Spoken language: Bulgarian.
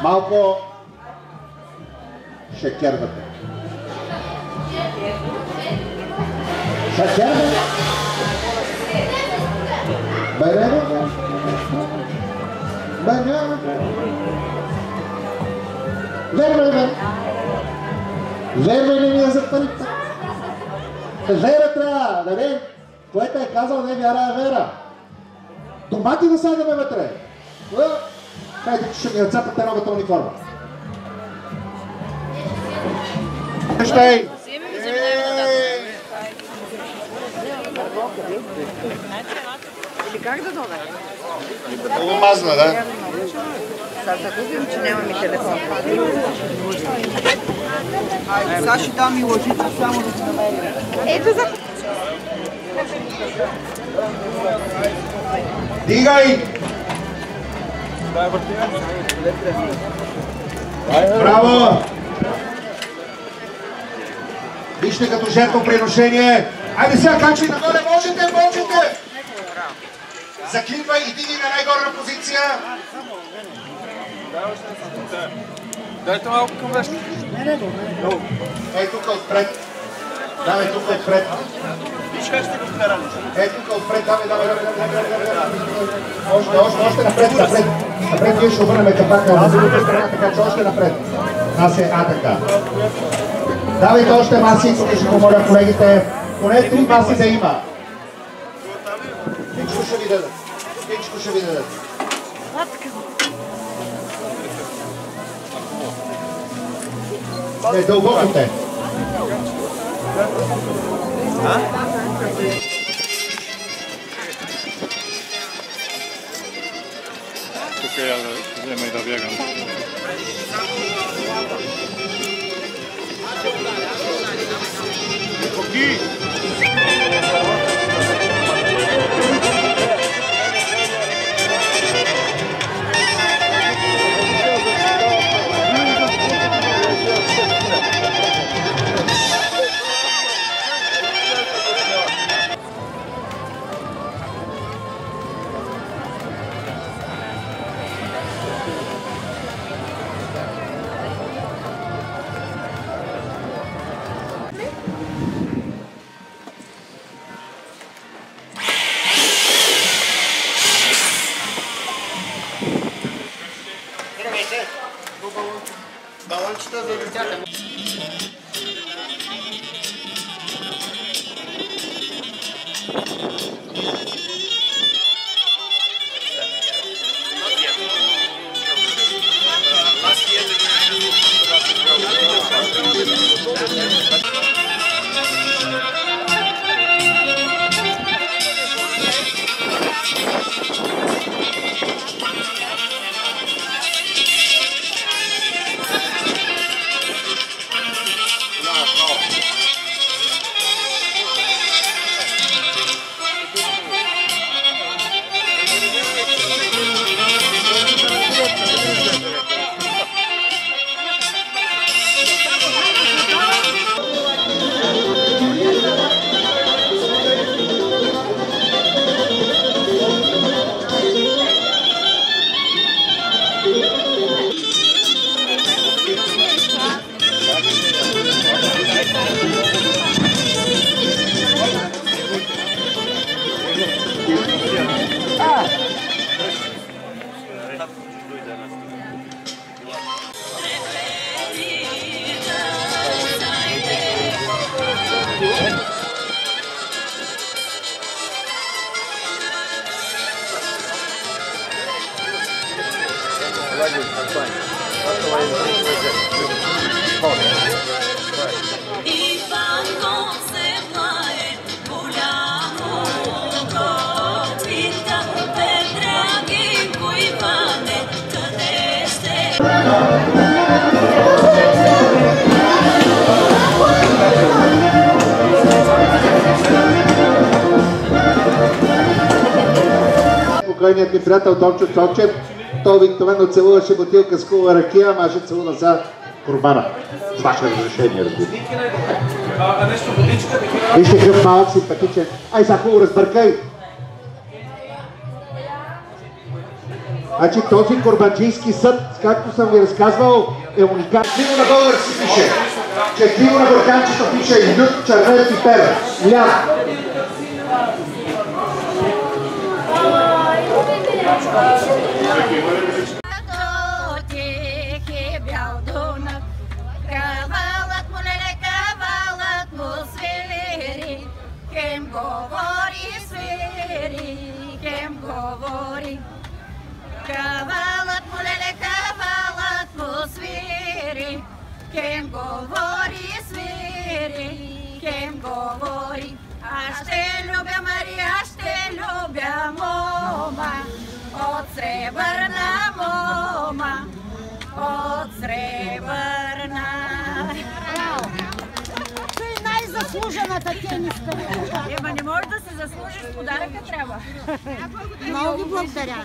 Малко шекервате. Шекервате? Береме? Береме? Верваме. Верваме ни за първи път. Вера трябва, нали? Поета е казал, не вяра, а вера. Домати да слагаме вътре. Хайде, че ще ми отцапате новата униформа. Щей! Или как да дода? Много мазна, да? Сега загубим, че нямам и телефон. Сега ще дам и лъжица, само да се намерим. Ето за... Дигай! Браво! Вижте като жертвоприношение. Айде сега, качвай нагоре, можете, можете! Заклинвай и диги на най-горна позиция. Дайте малко към веща. Ей тук отпред. Давай тук отпред. Ей тук отпред, давай. Още напред. Напред ние ще обърнем капака на другата страна, така че още напред. Аз е така. Давайте още маси, тук ще помоля колегите. Поне 3 маси да има. Всичко ще ви дадат. Не, дълбоко те. Тук я да взема и да бягам. Балончета за децата. покойният ми приятел Дончо Цончев. Той обикновено целуваше бутилка с хубава ракия, ама ще целува за Курбана. С ваше разрешение, разбира. Вижте какъв малък симпатичен. Ай, сега хубаво разбъркай. Значи този Курбанджийски съд, както съм ви разказвал, е уникален. Четливо на български пише. Четливо на бурканчето пише лют, червен пипер. Ляд. Кавалът му, леле, кавалът му свири, кем говори, свири, кем говори. Аз ще любя, Мария, аз ще любя мома, от сребърна мома, от сребърна. Той е най-заслужената тенистка. Ема не можеш да се заслужиш, подаръка трябва. Много ви благодаря.